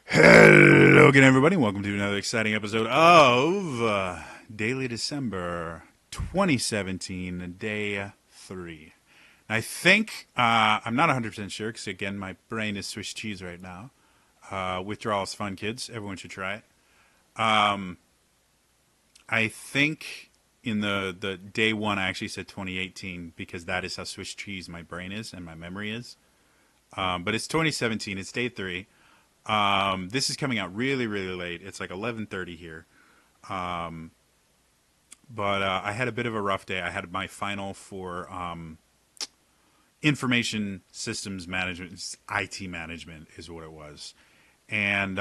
Hello again, everybody. Welcome to another exciting episode of Daily December 2017, day 3. I think, I'm not 100% sure because, again, my brain is Swiss cheese right now. Withdrawal is fun, kids. Everyone should try it. I think in the day 1, I actually said 2018 because that is how Swiss cheese my brain is and my memory is. But it's 2017. It's day 3. This is coming out really, really late. It's like 11:30 here. But I had a bit of a rough day. I had my final for information systems management, IT management is what it was, and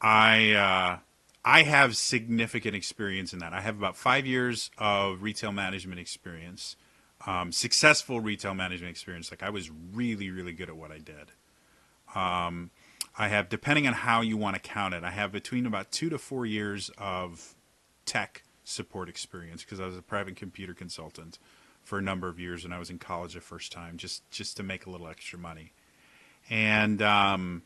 I have significant experience in that. I have about 5 years of retail management experience, successful retail management experience. Like I was really, really good at what I did. I have, depending on how you want to count it, I have between about 2 to 4 years of tech support experience because I was a private computer consultant for a number of years when I was in college the first time, just to make a little extra money. And I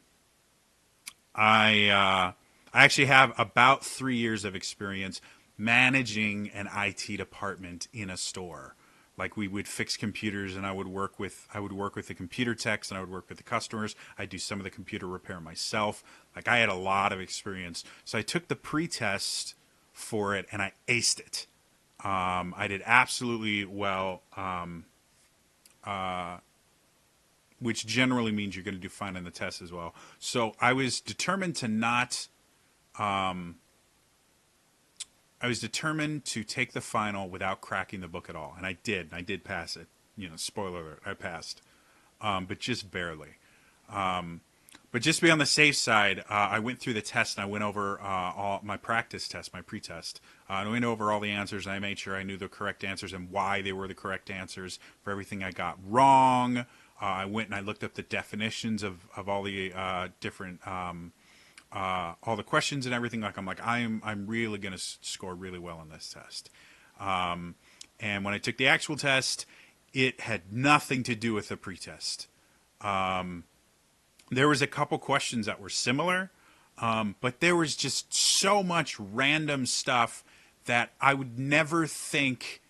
actually have about 3 years of experience managing an IT department in a store. Like we would fix computers, and I would work with the computer techs, and I would work with the customers. I'd do some of the computer repair myself. Like I had a lot of experience, so I took the pre-test for it, and I aced it. I did absolutely well, which generally means you're going to do fine on the test as well. So I was determined to not. I was determined to take the final without cracking the book at all, and I did. And I did pass it. Spoiler alert, I passed, but just barely. But just to be on the safe side, I went through the test and I went over all my practice test, my pre-test. I went over all the answers and I made sure I knew the correct answers and why they were the correct answers for everything I got wrong. I went and I looked up the definitions of all the different all the questions and everything. Like I'm really going to score really well on this test. And when I took the actual test, it had nothing to do with the pretest. There was a couple questions that were similar, but there was just so much random stuff that I would never think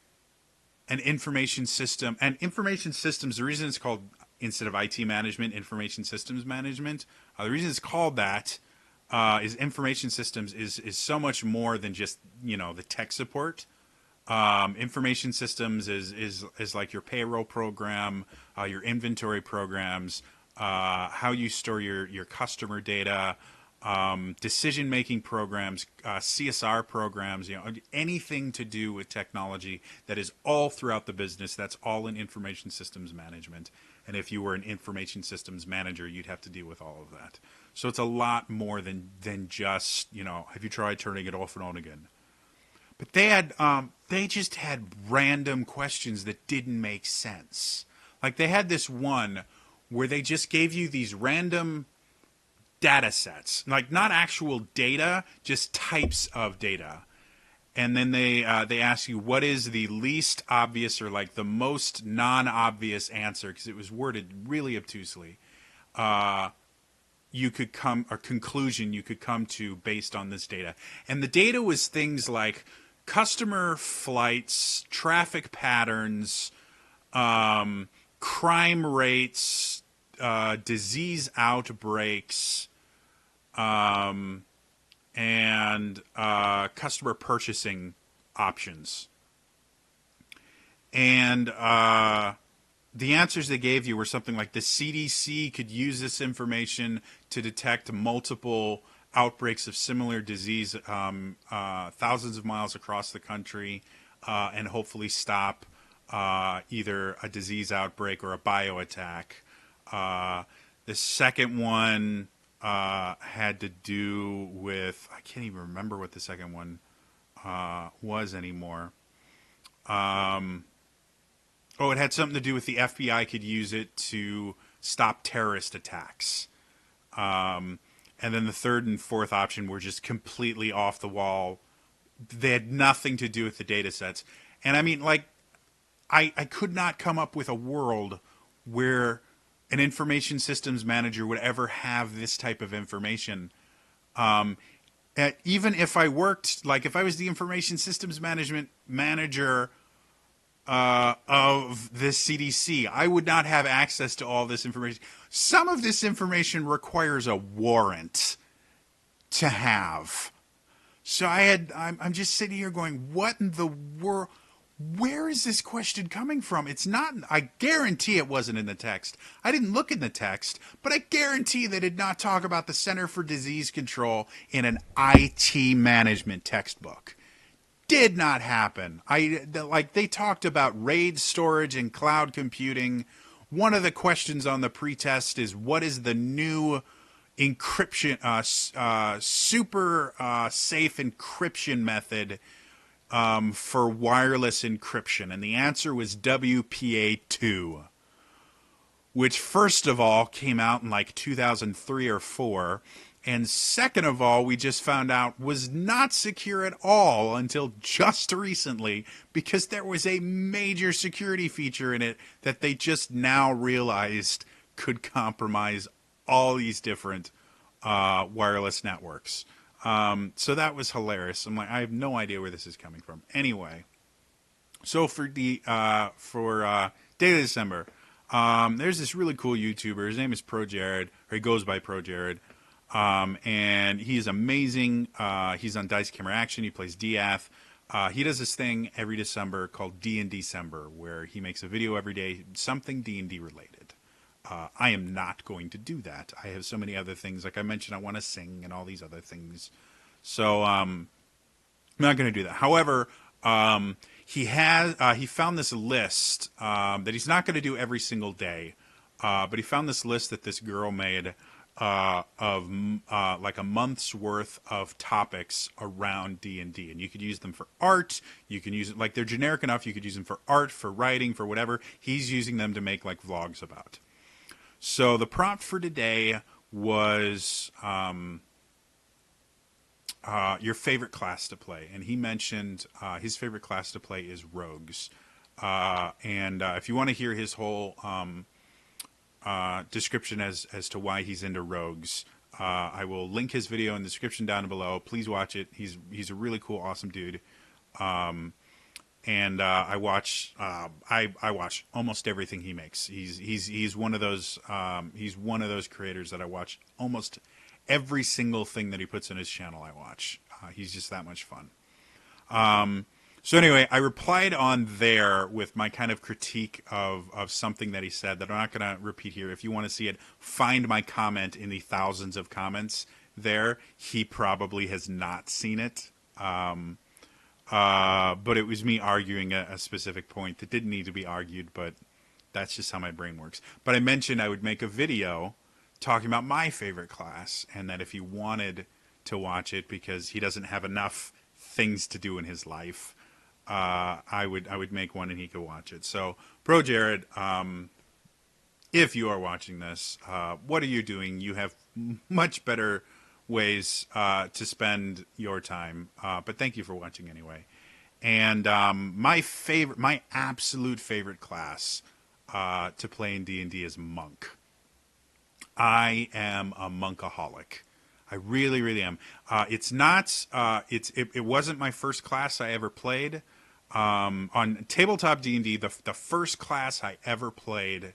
an information system and information systems. The reason it's called, instead of IT management, information systems management. The reason it's called that is information systems is so much more than just the tech support. Information systems is like your payroll program, your inventory programs, how you store your customer data, decision making programs, CSR programs, anything to do with technology that is all throughout the business. That's all in information systems management. And if you were an information systems manager, you'd have to deal with all of that. So it's a lot more than just have you tried turning it off and on again? But they just had random questions that didn't make sense. Like they had this one where they just gave you these random data sets, like not actual data, just types of data. And then they ask you what is the least obvious or like the most non-obvious answer, because it was worded really obtusely. You could come or conclusion you could come to based on this data. And the data was things like customer flights, traffic patterns, crime rates, disease outbreaks, and customer purchasing options. And the answers they gave you were something like the CDC could use this information to detect multiple outbreaks of similar disease thousands of miles across the country and hopefully stop either a disease outbreak or a bio attack. The second one had to do with, I can't even remember what the second one was anymore. Oh, it had something to do with the FBI could use it to stop terrorist attacks. And then the third and fourth option were just completely off the wall. They had nothing to do with the data sets. And I mean, like, I could not come up with a world where an information systems manager would ever have this type of information. Even if I worked, like if I was the information systems management manager of this CDC, I would not have access to all this information. Some of this information requires a warrant to have. So I'm just sitting here going, what in the world? Where is this question coming from? It's not, I guarantee it wasn't in the text. I didn't look in the text, but I guarantee they did not talk about the Center for Disease Control in an IT management textbook. Did not happen. They talked about RAID storage and cloud computing. One of the questions on the pretest is, what is the new encryption, super safe encryption method for wireless encryption? And the answer was WPA2, which first of all came out in like 2003 or 4. And second of all, we just found out was not secure at all until just recently, because there was a major security feature in it that they just now realized could compromise all these different wireless networks. So that was hilarious. I'm like, I have no idea where this is coming from. Anyway, so for Day of December, there's this really cool YouTuber. His name is ProJared, or he goes by ProJared. And he's amazing. He's on Dice Camera Action. He plays Diath. He does this thing every December called D&D December, where he makes a video every day, something D&D related. I am not going to do that. I have so many other things. Like I mentioned, I want to sing and all these other things. So I'm not going to do that. However, he found this list that he's not going to do every single day, but he found this list that this girl made of like a month's worth of topics around D&D, and you could use them for art. You can use it, like, they're generic enough. You could use them for art, for writing, for whatever. He's using them to make like vlogs about. So the prompt for today was your favorite class to play, and he mentioned his favorite class to play is rogues. And if you want to hear his whole description as to why he's into rogues, I will link his video in the description down below. Please watch it. He's a really cool, awesome dude. And I watch almost everything he makes. He's one of those creators that I watch almost every single thing that he puts on his channel. I watch. He's just that much fun. So anyway, I replied on there with my kind of critique of something that he said that I'm not going to repeat here. If you want to see it, find my comment in the thousands of comments there. He probably has not seen it. But it was me arguing a specific point that didn't need to be argued, but that's just how my brain works. But I mentioned I would make a video talking about my favorite class, and that if he wanted to watch it because he doesn't have enough things to do in his life, I would make one and he could watch it. So, ProJared, if you are watching this, what are you doing? You have much better ways to spend your time. But thank you for watching anyway. And my absolute favorite class to play in D&D is Monk. I am a monkaholic. I really, really am. It wasn't my first class I ever played. On tabletop D&D, the first class I ever played,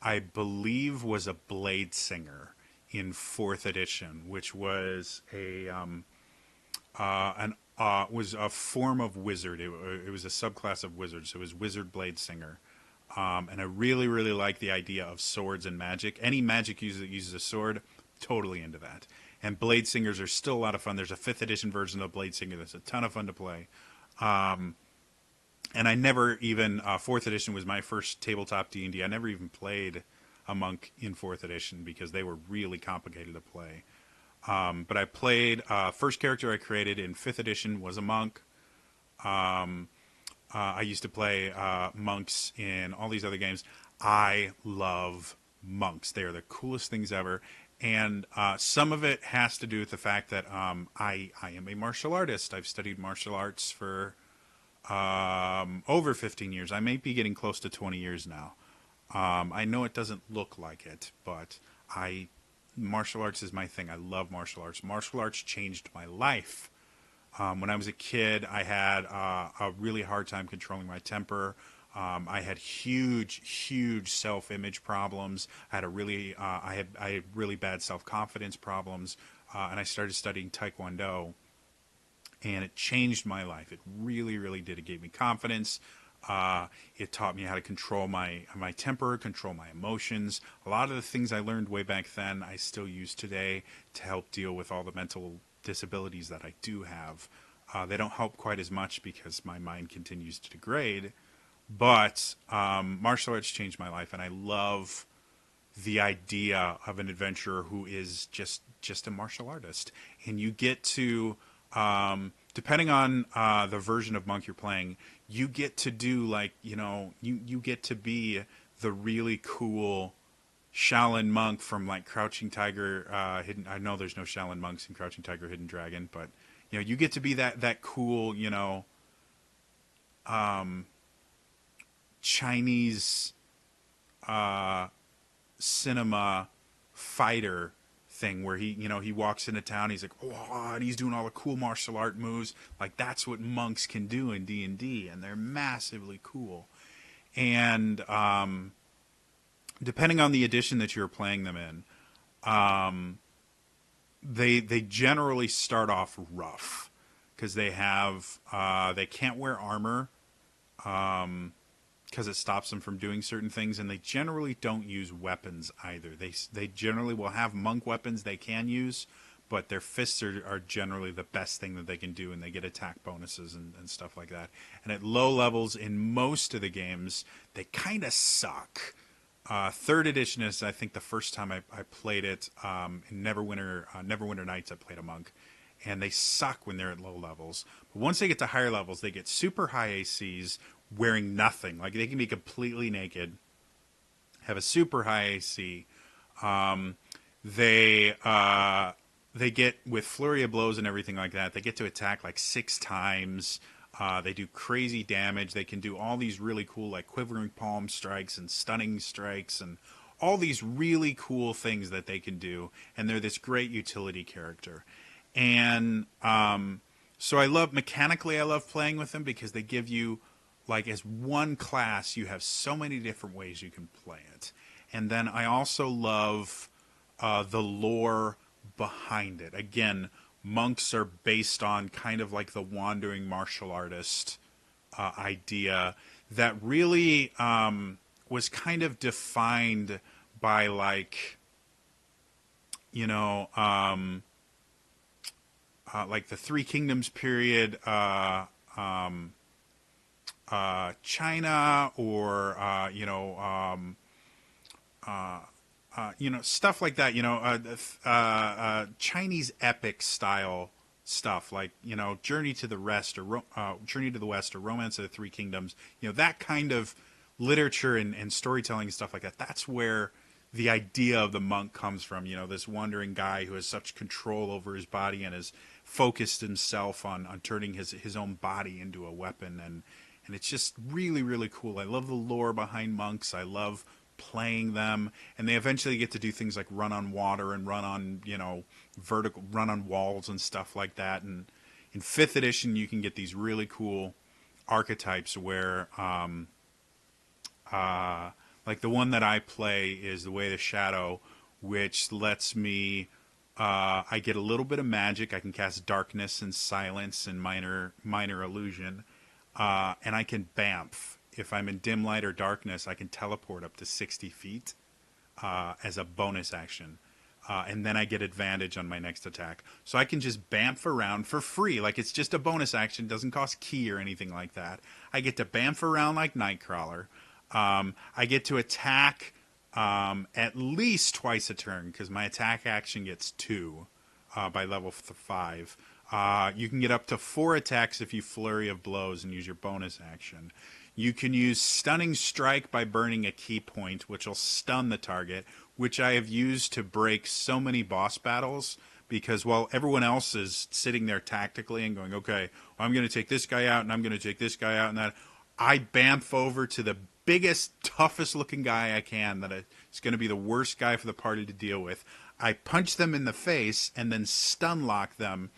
I believe, was a Blade Singer in 4th edition, which was was a form of wizard. It was a subclass of wizard, so it was Wizard Blade Singer. And I really, really like the idea of swords and magic. Any magic user that uses a sword, totally into that. And Blade Singers are still a lot of fun. There's a 5th edition version of Blade Singer that's a ton of fun to play. And I never even, 4th edition was my first tabletop D&D. I never even played a monk in 4th edition because they were really complicated to play. But I played, first character I created in 5th edition was a monk. I used to play monks in all these other games. I love monks. They are the coolest things ever. And some of it has to do with the fact that I am a martial artist. I've studied martial arts for over 15 years. I may be getting close to 20 years now. I know it doesn't look like it, but I martial arts is my thing. I love martial arts. Martial arts changed my life. When I was a kid, I had a really hard time controlling my temper. I had huge self-image problems. I had I had really bad self-confidence problems, and I started studying Taekwondo, and it changed my life. It really did. It gave me confidence. It taught me how to control my temper, control my emotions. A lot of the things I learned way back then, I still use today to help deal with all the mental disabilities that I do have. They don't help quite as much because my mind continues to degrade, but martial arts changed my life, and I love the idea of an adventurer who is just a martial artist, and you get to depending on the version of monk you're playing, you get to do like you get to be the really cool Shaolin monk from like Crouching Tiger, Hidden. I know there's no Shaolin monks in Crouching Tiger, Hidden Dragon, but you get to be that cool Chinese cinema fighter thing where he walks into town, he's like, oh, and he's doing all the cool martial art moves. Like that's what monks can do in D&D, and they're massively cool. And depending on the edition that you're playing them in, they generally start off rough because they can't wear armor because it stops them from doing certain things, and they generally don't use weapons either. They generally will have monk weapons they can use, but their fists are generally the best thing that they can do, and they get attack bonuses and stuff like that. And at low levels in most of the games, they kind of suck. Third edition is, I think, the first time I played it. In Neverwinter Nights, I played a monk, and they suck when they're at low levels. But once they get to higher levels, they get super high ACs, wearing nothing. Like they can be completely naked, have a super high AC. They get, with flurry of blows and everything like that, they get to attack like 6 times. They do crazy damage. They can do all these really cool like quivering palm strikes and stunning strikes and all these really cool things that they can do. And they're this great utility character. And so I love playing with them because they give you, like, as one class, you have so many different ways you can play it. And then I also love the lore behind it. Again, monks are based on kind of like the wandering martial artist idea that really was kind of defined by, like, like the Three Kingdoms period, China, or stuff like that. Chinese epic style stuff, like Journey to the West, or Journey to the West, or Romance of the Three Kingdoms. That kind of literature and storytelling and stuff like that. That's where the idea of the monk comes from. This wandering guy who has such control over his body and has focused himself on turning his own body into a weapon, and it's just really cool. I love the lore behind monks. I love playing them, and they eventually get to do things like run on water and run on run on walls and stuff like that. And in 5th edition, you can get these really cool archetypes where like the one that I play is the Way of the Shadow, which lets me I get a little bit of magic. I can cast darkness and silence and minor illusion, and I can bamf. If I'm in dim light or darkness, I can teleport up to 60 feet as a bonus action. And then I get advantage on my next attack. So I can just bamf around for free. Like, it's just a bonus action. Doesn't cost key or anything like that. I get to bamf around like Nightcrawler. I get to attack at least twice a turn, because my attack action gets 2 by level 5. You can get up to 4 attacks if you Flurry of Blows and use your bonus action. You can use Stunning Strike by burning a key point, which will stun the target, which I have used to break so many boss battles, because while everyone else is sitting there tactically and going, okay, well, I'm going to take this guy out, and I'm going to take this guy out, and that, I bamf over to the biggest, toughest looking guy I can that is going to be the worst guy for the party to deal with. I punch them in the face and then stun lock them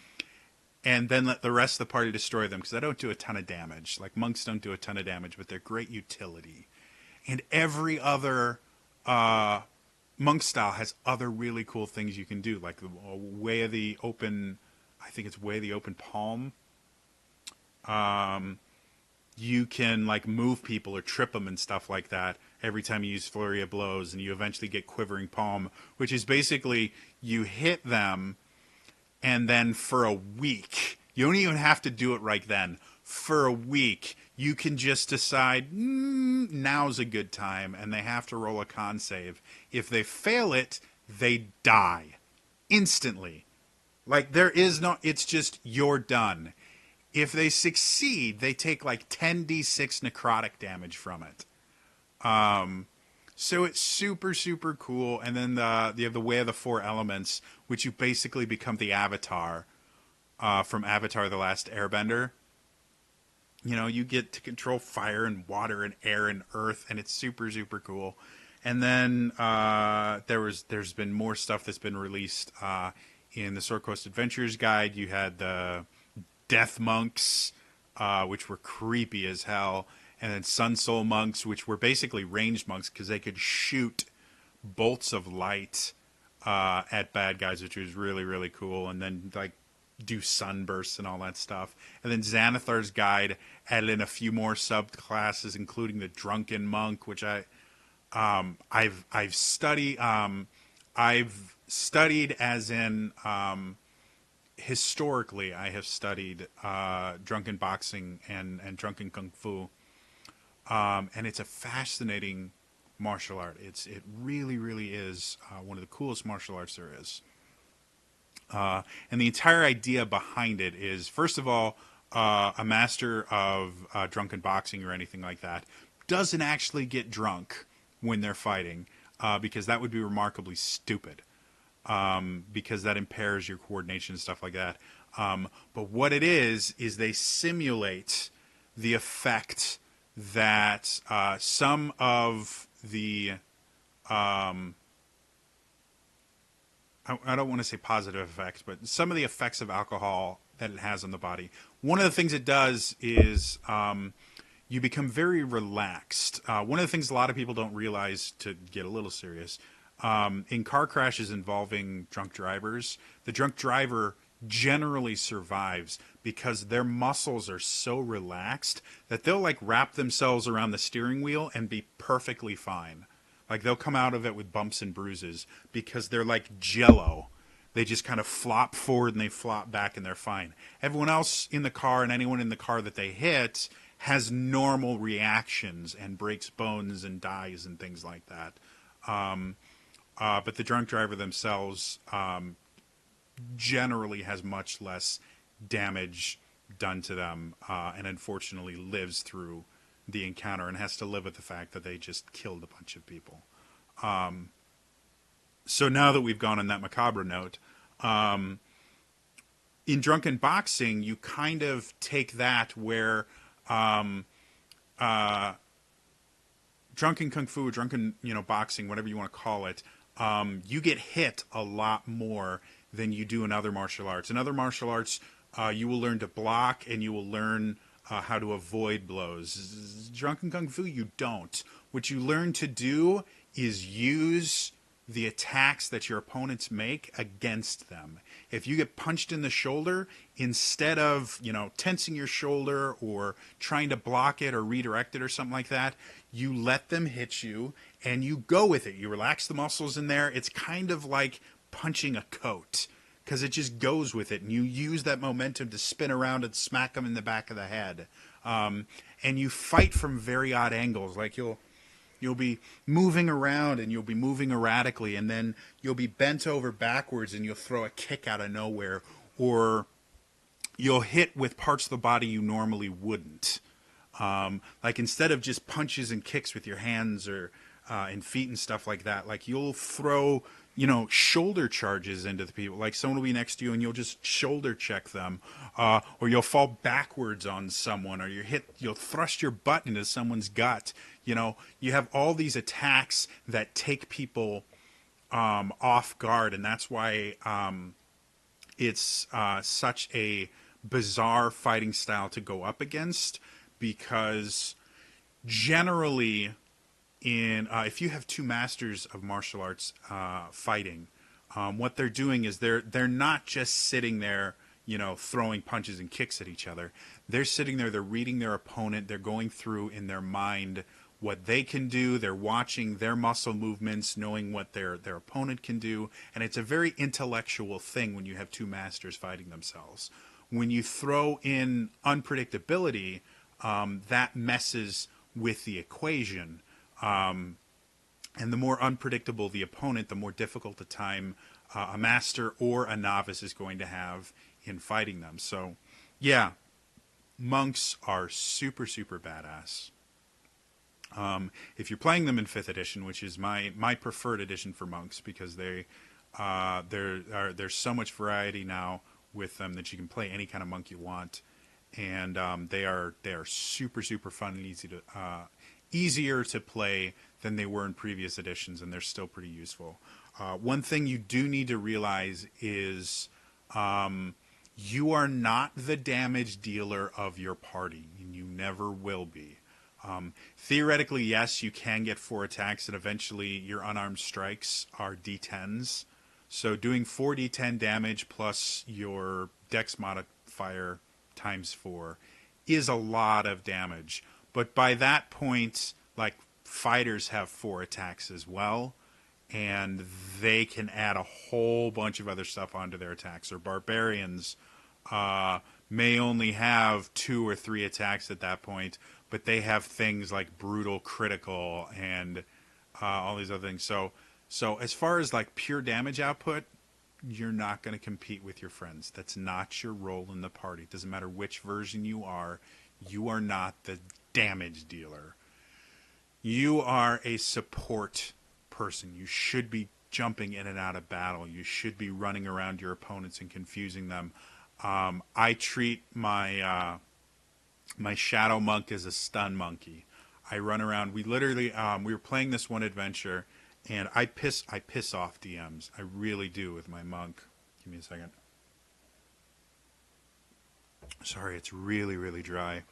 and then let the rest of the party destroy them because I don't do a ton of damage. Like monks don't do a ton of damage, but they're great utility. And every other monk style has other really cool things you can do, like the Way of the Open. I think it's Way of the Open Palm. You can like move people or trip them and stuff like that every time you use Flurry of Blows, and you eventually get Quivering Palm, which is basically you hit them, and then for a week, you don't even have to do it right then. For a week, you can just decide, now's a good time, and they have to roll a con save. If they fail it, they die instantly. Like, there is no, it's just, you're done. If they succeed, they take like 10d6 necrotic damage from it. So it's super, super cool. And then you have the Way of the Four Elements, which you basically become the Avatar from Avatar: The Last Airbender. You know, you get to control fire and water and air and earth, and it's super, super cool. And then there's been more stuff that's been released in the Sword Coast Adventures Guide. You had the Death Monks, which were creepy as hell, and then Sun Soul Monks, which were basically ranged monks because they could shoot bolts of light at bad guys, which was really, really cool. And then like do sunbursts and all that stuff. And then Xanathar's Guide added in a few more subclasses, including the Drunken Monk, which I've studied. I've studied as in historically. I have studied drunken boxing and drunken kung fu, and it's a fascinating martial art. It really, really is one of the coolest martial arts there is. And the entire idea behind it is, first of all, a master of drunken boxing or anything like that doesn't actually get drunk when they're fighting, because that would be remarkably stupid, because that impairs your coordination and stuff like that. But what it is they simulate the effect that some of the I don't want to say positive effects, but some of the effects of alcohol that it has on the body. One of the things it does is you become very relaxed. One of the things a lot of people don't realize, to get a little serious, in car crashes involving drunk drivers, the drunk driver generally survives because their muscles are so relaxed that they'll like wrap themselves around the steering wheel and be perfectly fine. Like, they'll come out of it with bumps and bruises because they're like jello. They just kind of flop forward and they flop back and they're fine. Everyone else in the car and anyone in the car that they hit has normal reactions and breaks bones and dies and things like that. But the drunk driver themselves generally has much less damage done to them, and unfortunately lives through the encounter and has to live with the fact that they just killed a bunch of people. So now that we've gone on that macabre note, in drunken boxing, you kind of take that where drunken kung fu, drunken boxing, whatever you want to call it, you get hit a lot more than you do in other martial arts. In other martial arts, you will learn to block and you will learn how to avoid blows. Drunken kung fu, you don't. What you learn to do is use the attacks that your opponents make against them. If you get punched in the shoulder, instead of, tensing your shoulder or trying to block it or redirect it or something like that, you let them hit you and you go with it. You relax the muscles in there. It's kind of like punching a coat, because it just goes with it, and you use that momentum to spin around and smack them in the back of the head. And you fight from very odd angles. Like you'll be moving around and you'll be moving erratically, and then you'll be bent over backwards and you'll throw a kick out of nowhere, or you'll hit with parts of the body you normally wouldn't. Like instead of just punches and kicks with your hands or and feet and stuff like that, like you'll throw shoulder charges into the people. Like someone will be next to you and you'll just shoulder check them, or you'll fall backwards on someone, or you'll thrust your butt into someone's gut. You have all these attacks that take people off guard, and that's why it's such a bizarre fighting style to go up against, because generally in if you have two masters of martial arts fighting, what they're doing is they're not just sitting there, throwing punches and kicks at each other. They're sitting there, they're reading their opponent, they're going through in their mind what they can do, they're watching their muscle movements, knowing what their opponent can do, and it's a very intellectual thing when you have two masters fighting themselves. When you throw in unpredictability, that messes with the equation. And the more unpredictable the opponent, the more difficult a time a master or a novice is going to have in fighting them. So, yeah, monks are super, super badass. If you're playing them in 5th edition, which is my preferred edition for monks, because there's so much variety now with them that you can play any kind of monk you want, and they are super, super fun and easier to play than they were in previous editions, and they're still pretty useful. One thing you do need to realize is you are not the damage dealer of your party, and you never will be. Theoretically, yes, you can get 4 attacks, and eventually your unarmed strikes are D10s. So doing 4d10 damage plus your dex modifier times 4 is a lot of damage. But by that point, like, fighters have 4 attacks as well, and they can add a whole bunch of other stuff onto their attacks. Or barbarians may only have 2 or 3 attacks at that point, but they have things like brutal, critical, and all these other things. So as far as like pure damage output, you're not going to compete with your friends. That's not your role in the party. It doesn't matter which version you are not the damage dealer. You are a support person. You should be jumping in and out of battle. You should be running around your opponents and confusing them. I treat my my shadow monk as a stun monkey. I run around. We literally we were playing this one adventure, and I piss off DMs. I really do with my monk. Give me a second. Sorry, it's really, really dry.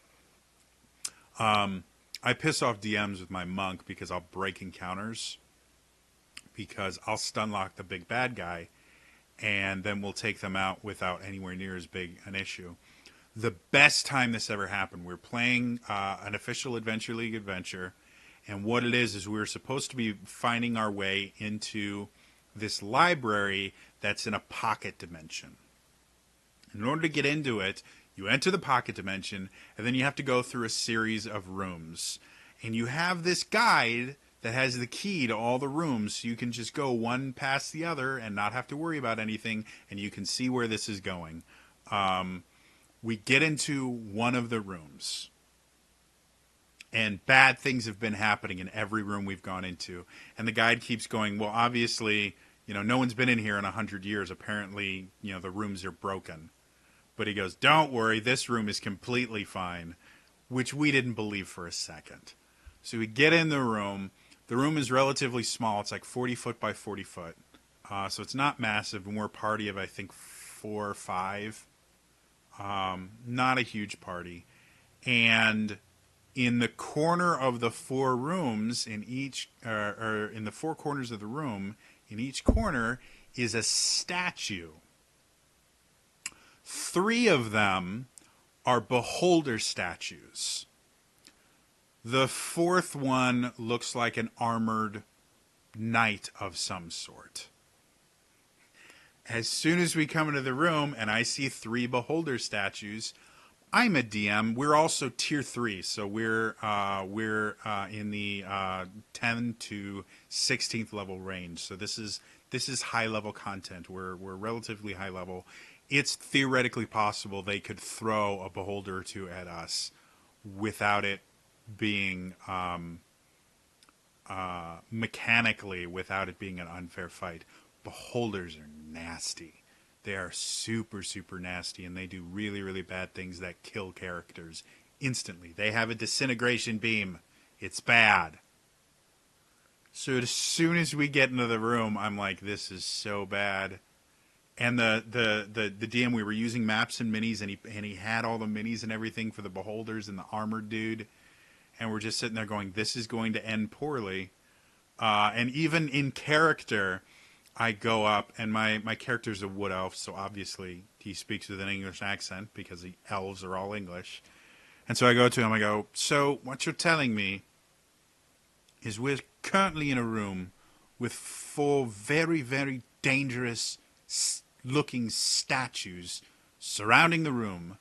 I piss off DMs with my monk because I'll break encounters, because I'll stun lock the big bad guy, and then we'll take them out without anywhere near as big an issue. The best time this ever happened, we're playing an official Adventure League adventure, and what it is we were supposed to be finding our way into this library that's in a pocket dimension. In order to get into it, you enter the pocket dimension, and then you have to go through a series of rooms. And you have this guide that has the key to all the rooms, so you can just go one past the other and not have to worry about anything, and you can see where this is going. We get into one of the rooms, and bad things have been happening in every room we've gone into. And the guide keeps going, well, obviously, no one's been in here in 100 years. Apparently, the rooms are broken. But he goes, don't worry, this room is completely fine, which we didn't believe for a second. So we get in the room. The room is relatively small. It's like 40 foot by 40 foot. So it's not massive, and we're a party of, I think, 4 or 5. Not a huge party. And in the corner of the 4 rooms, in each, or in the 4 corners of the room, in each corner is a statue. 3 of them are beholder statues. The 4th one looks like an armored knight of some sort. As soon as we come into the room and I see 3 beholder statues, I'm a DM. We're also tier 3, so we're in the 10 to 16th level range. So this is high level content. We're relatively high level. It's theoretically possible they could throw a beholder or 2 at us without it being mechanically, without it being an unfair fight. beholders are nasty. They are super, super nasty, and they do really, really bad things that kill characters instantly. They have a disintegration beam. It's bad. So as soon as we get into the room, I'm like, this is so bad. And the DM, we were using maps and minis, and he had all the minis and everything for the beholders and the armored dude. And we're just sitting there going, this is going to end poorly. And even in character, I go up, and my character's a wood elf, so obviously he speaks with an English accent because the elves are all English. And so I go to him, I go, so what you're telling me is we're currently in a room with 4 very, very dangerous looking statues surrounding the room,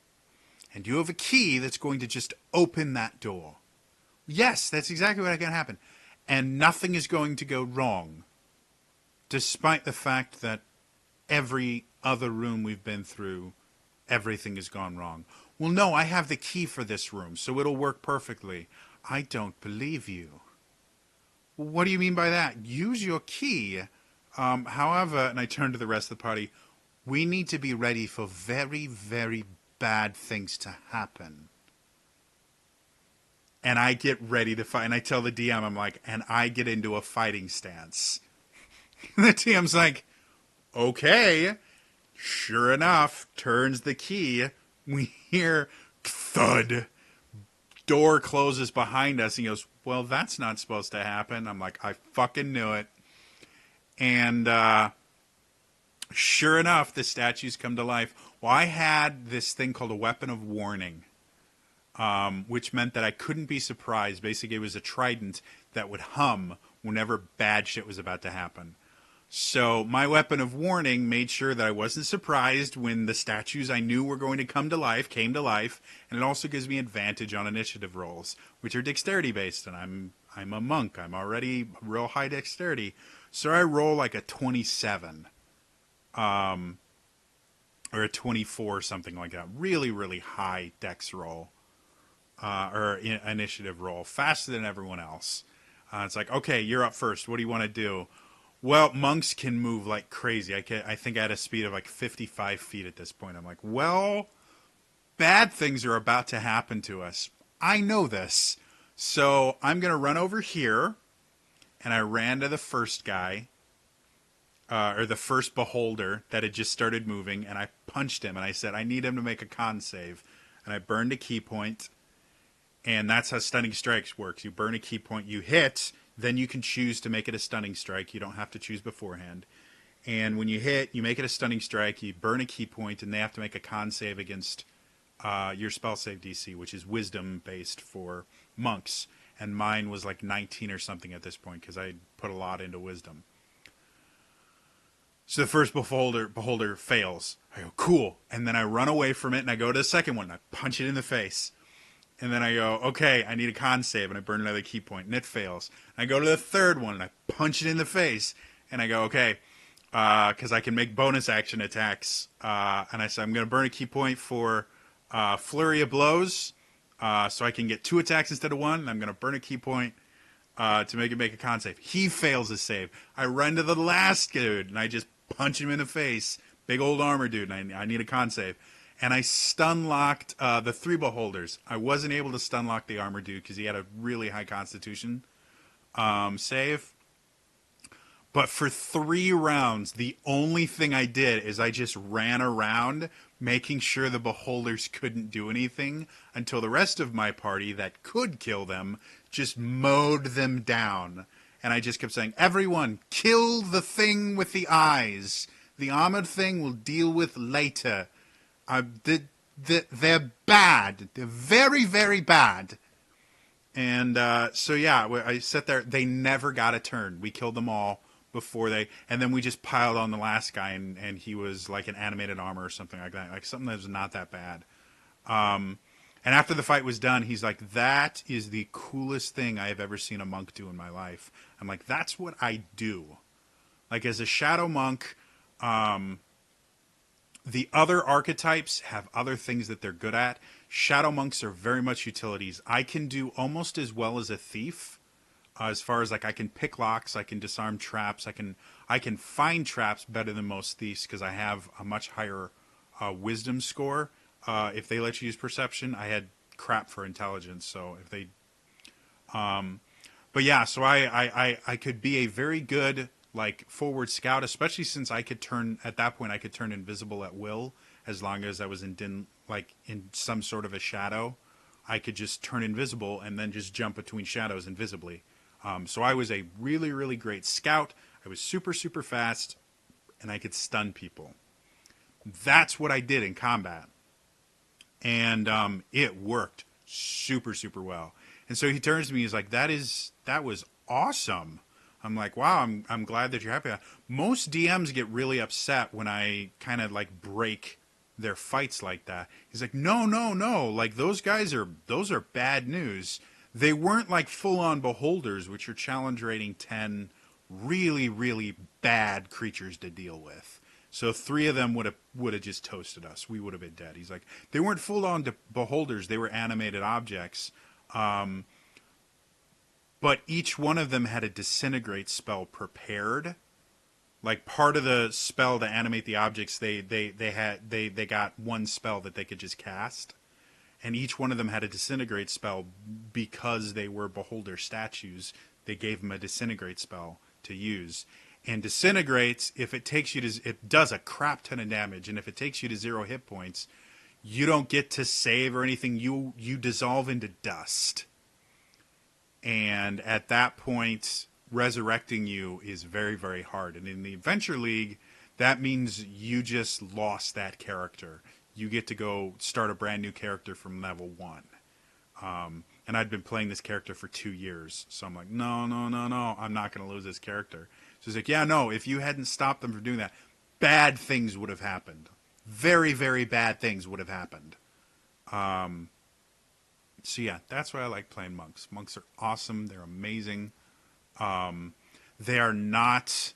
and you have a key that's going to just open that door. Yes, that's exactly what's going to happen. And nothing is going to go wrong, despite the fact that every other room we've been through, everything has gone wrong. Well, no, I have the key for this room, so it'll work perfectly. I don't believe you. Well, what do you mean by that? Use your key. However, and I turn to the rest of the party, we need to be ready for very, very bad things to happen. And I get ready to fight, and I tell the DM, I'm like, and I get into a fighting stance. The DM's like, okay. Sure enough, turns the key. We hear thud. Door closes behind us. And he goes, well, that's not supposed to happen. I'm like, I fucking knew it. And sure enough, the statues come to life. Well, I had this thing called a weapon of warning. Which meant that I couldn't be surprised. Basically, it was a trident that would hum whenever bad shit was about to happen. So my weapon of warning made sure that I wasn't surprised when the statues I knew were going to come to life came to life, and it also gives me advantage on initiative rolls, which are dexterity based, and I'm a monk. I'm already real high dexterity, so I roll like a 27, or a 24, something like that. Really, really high dex roll. Or initiative roll, faster than everyone else. It's like, okay, you're up first. What do you want to do? Well, monks can move like crazy. I think I had a speed of like 55 feet at this point. I'm like, well, bad things are about to happen to us. I know this. So I'm going to run over here. And I ran to the first guy, or the first beholder that had just started moving. And I punched him. And I said, I need him to make a con save. And I burned a key point. And that's how stunning strikes works. You burn a key point, you hit, then you can choose to make it a stunning strike. You don't have to choose beforehand. And when you hit, you make it a stunning strike, you burn a key point, and they have to make a con save against your spell save DC, which is wisdom based for monks. And mine was like 19 or something at this point because I put a lot into wisdom. So the first beholder fails. I go, cool. And then I run away from it, and I go to the second one, and I punch it in the face. And then I go, okay, I need a con save, and I burn another key point, and it fails. And I go to the third one, and I punch it in the face, and I go, okay, because I can make bonus action attacks. And I say, I'm going to burn a key point for Flurry of Blows, so I can get 2 attacks instead of 1, and I'm going to burn a key point to make a con save. He fails his save. I run to the last dude, and I just punch him in the face. Big old armor dude, and I need a con save. And I stun-locked the 3 beholders. I wasn't able to stun-lock the armor dude because he had a really high constitution save. But for 3 rounds, the only thing I did is I just ran around making sure the beholders couldn't do anything until the rest of my party that could kill them just mowed them down. And I just kept saying, everyone, kill the thing with the eyes. The armored thing we'll deal with later. They're bad. They're very, very bad. And so, yeah, I sat there. They never got a turn. We killed them all before they... And then we just piled on the last guy, and he was like an animated armor or something like that. Like something that was not that bad. And after the fight was done, he's like, that is the coolest thing I have ever seen a monk do in my life. I'm like, that's what I do. Like, as a shadow monk... the other archetypes have other things that they're good at. Shadow monks are very much utilities. I can do almost as well as a thief, as far as like I can pick locks, I can disarm traps, I I can find traps better than most thieves because I have a much higher wisdom score. If they let you use perception, I had crap for intelligence. So if they, but yeah, so I could be a very good like forward scout, especially since I could turn at that point I could turn invisible at will as long as I was in some sort of a shadow. I could just turn invisible and then just jump between shadows invisibly. So I was a really, really great scout. I was super, super fast, and I could stun people. That's what I did in combat, and it worked super, super well. And so he turns to me, he's like, that was awesome." I'm like, "Wow, I'm glad that you're happy." Most DMs get really upset when I kind of like break their fights like that. He's like, "No, no, no. Like those are bad news. They weren't like full on beholders, which are challenge rating 10 really, really bad creatures to deal with. So 3 of them would have just toasted us. We would have been dead." He's like, "They weren't full on beholders. They were animated objects. But each one of them had a disintegrate spell prepared. Like part of the spell to animate the objects, they got one spell that they could just cast, and each one of them had a disintegrate spell because they were beholder statues. They gave them a disintegrate spell to use, and disintegrates, if it takes you to, it does a crap ton of damage, and if it takes you to 0 hit points, you don't get to save or anything. You dissolve into dust, and at that point resurrecting you is very, very hard. And in the Adventure League, that means you just lost that character. You get to go start a brand new character from level 1. And I'd been playing this character for 2 years, so I'm like, no, no, no, no, I'm not going to lose this character. So he's like, "Yeah, no, if you hadn't stopped them from doing that, bad things would have happened. Very, very bad things would have happened." So yeah, that's why I like playing monks. Monks are awesome. They're amazing. They are not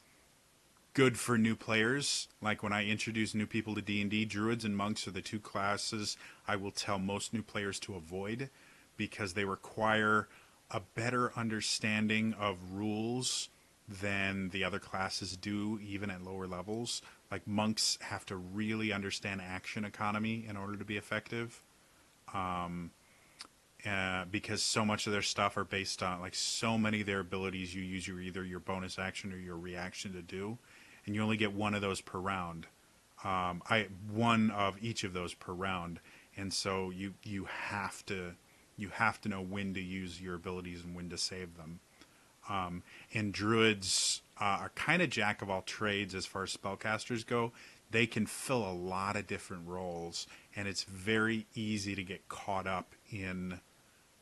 good for new players. Like when I introduce new people to D&D, druids and monks are the 2 classes I will tell most new players to avoid because they require a better understanding of rules than the other classes do, even at lower levels. Like monks have to really understand action economy in order to be effective. Because so much of their stuff are based on, like, so many of their abilities you use either your bonus action or your reaction to do, and you only get one of those per round. One of each of those per round, and so you have to know when to use your abilities and when to save them. And druids are kind of jack of all trades as far as spellcasters go. They can fill a lot of different roles, and it's very easy to get caught up in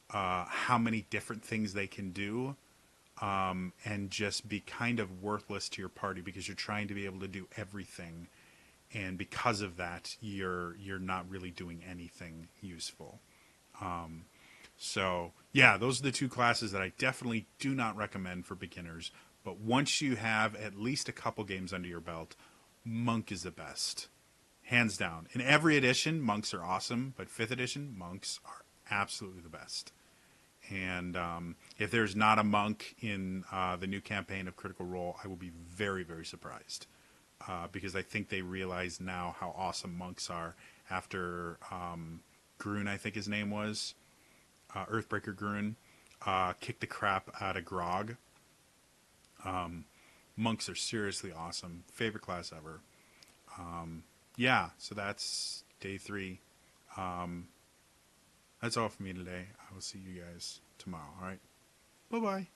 how many different things they can do, and just be kind of worthless to your party because you're trying to be able to do everything, and because of that, you're not really doing anything useful. So yeah, those are the 2 classes that I definitely do not recommend for beginners. But once you have at least a couple games under your belt, monk is the best, hands down. In every edition, monks are awesome, but 5th edition, monks are absolutely the best. And if there's not a monk in the new campaign of Critical Role, I will be very, very surprised. Because I think they realize now how awesome monks are after Grun, I think his name was, Earthbreaker Grun, kicked the crap out of Grog. Monks are seriously awesome. Favorite class ever. Yeah, so that's day 3. That's all for me today. I will see you guys tomorrow. All right. Bye-bye.